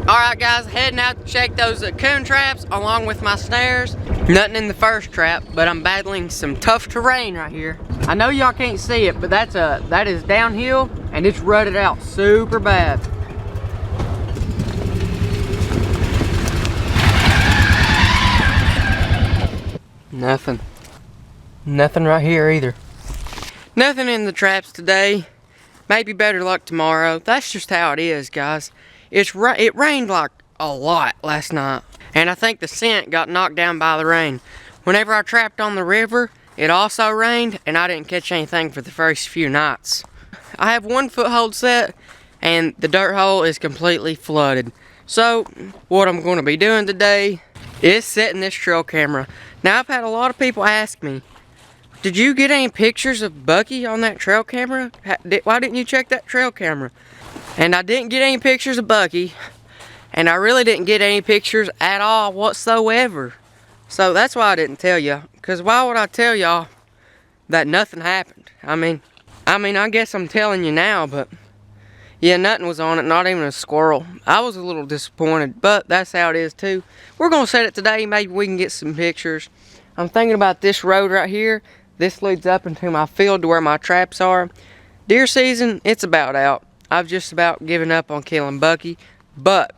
Alright guys, heading out to check those coon traps along with my snares. Nothing in the first trap, but I'm battling some tough terrain right here. I know y'all can't see it, but that is downhill and it's rutted out super bad. Nothing right here either. Nothing in the traps today. Maybe better luck tomorrow. That's just how it is, guys. It rained like a lot last night, and I think the scent got knocked down by the rain. Whenever I trapped on the river, it also rained, and I didn't catch anything for the first few nights. I have one foothold set, and the dirt hole is completely flooded. So, what I'm going to be doing today is setting this trail camera. Now, I've had a lot of people ask me, did you get any pictures of Bucky on that trail camera? Why didn't you check that trail camera? And I didn't get any pictures of Bucky. And I really didn't get any pictures at all whatsoever. So that's why I didn't tell y'all. Because why would I tell y'all that nothing happened? I mean, I guess I'm telling you now, but yeah, nothing was on it, not even a squirrel. I was a little disappointed, but that's how it is too. We're going to set it today. Maybe we can get some pictures. I'm thinking about this road right here. This leads up into my field to where my traps are. Deer season, it's about out. I've just about given up on killing Bucky, but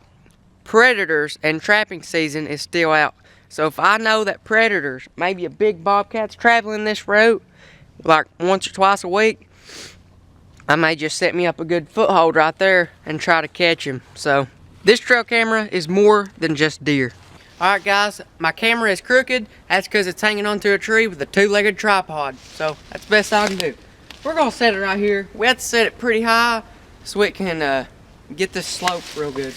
predators and trapping season is still out. So if I know that predators, maybe a big bobcat's traveling this route, like once or twice a week, I may just set me up a good foothold right there and try to catch him. So this trail camera is more than just deer. Alright guys, my camera is crooked. That's because it's hanging onto a tree with a two-legged tripod. So that's the best I can do. We're going to set it right here. We have to set it pretty high so it can get this slope real good.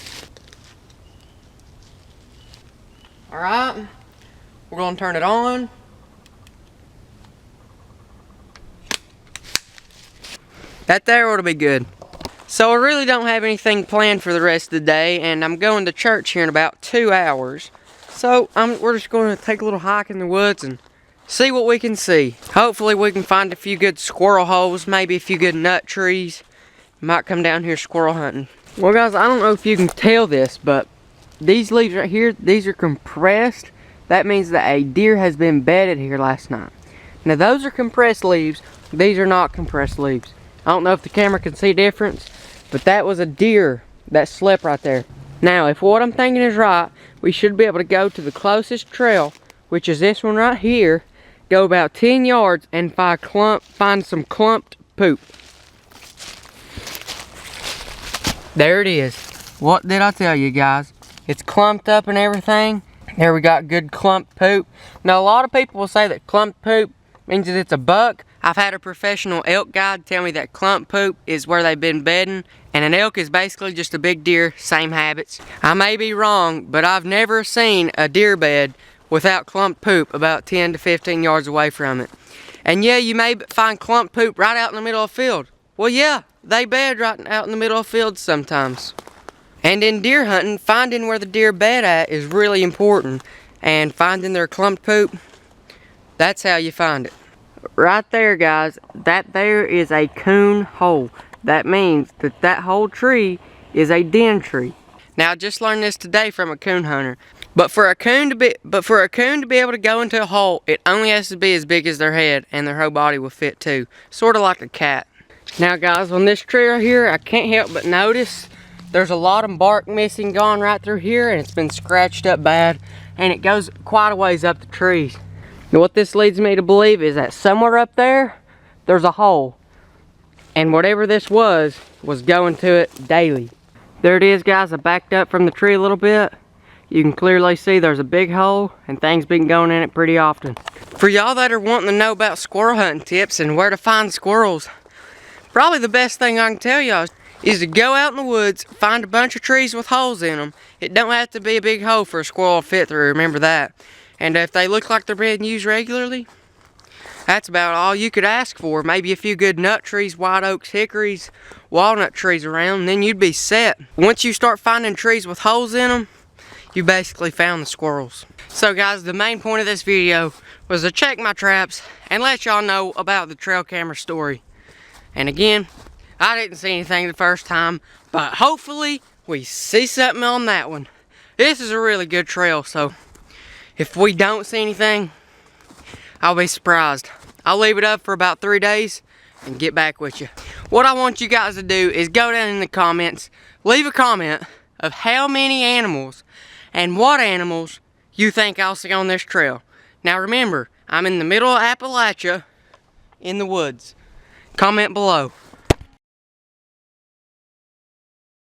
Alright, we're going to turn it on. That there ought to be good. So I really don't have anything planned for the rest of the day, and I'm going to church here in about 2 hours. So we're just going to take a little hike in the woods and see what we can see. Hopefully we can find a few good squirrel holes, maybe a few good nut trees. Might come down here squirrel hunting. Well guys, I don't know if you can tell this, but these leaves right here, these are compressed. That means that a deer has been bedded here last night. Now those are compressed leaves. These are not compressed leaves. I don't know if the camera can see difference, but that was a deer that slept right there. Now, if what I'm thinking is right, we should be able to go to the closest trail, which is this one right here, go about 10 yards and find some clumped poop. There it is. What did I tell you guys? It's clumped up and everything. Here we got good clumped poop. Now, a lot of people will say that clumped poop means that it's a buck. I've had a professional elk guide tell me that clump poop is where they've been bedding, and an elk is basically just a big deer, same habits. I may be wrong, but I've never seen a deer bed without clump poop about 10 to 15 yards away from it. And yeah, you may find clump poop right out in the middle of the field. Well yeah, they bed right out in the middle of fields sometimes. And in deer hunting, finding where the deer bed at is really important. And finding their clump poop, that's how you find it. Right there guys, that there is a coon hole. That means that that whole tree is a den tree. Now I just learned this today from a coon hunter. But for a coon to be able to go into a hole, it only has to be as big as their head, and their whole body will fit too. Sort of like a cat. Now guys, on this tree right here, I can't help but notice there's a lot of bark missing gone right through here, and it's been scratched up bad, and it goes quite a ways up the trees. Now what this leads me to believe is that somewhere up there, there's a hole. And whatever this was going to it daily. There it is guys, I backed up from the tree a little bit. You can clearly see there's a big hole, and things been going in it pretty often. For y'all that are wanting to know about squirrel hunting tips and where to find squirrels, probably the best thing I can tell y'all is to go out in the woods, find a bunch of trees with holes in them. It don't have to be a big hole for a squirrel to fit through, remember that. And if they look like they're being used regularly, that's about all you could ask for. Maybe a few good nut trees, white oaks, hickories, walnut trees around, and then you'd be set. Once you start finding trees with holes in them, you basically found the squirrels. So guys, the main point of this video was to check my traps and let y'all know about the trail camera story. And again, I didn't see anything the first time, but hopefully we see something on that one. This is a really good trail, so if we don't see anything, I'll be surprised. I'll leave it up for about 3 days and get back with you. What I want you guys to do is go down in the comments, leave a comment of how many animals and what animals you think I'll see on this trail. Now remember, I'm in the middle of Appalachia in the woods. Comment below.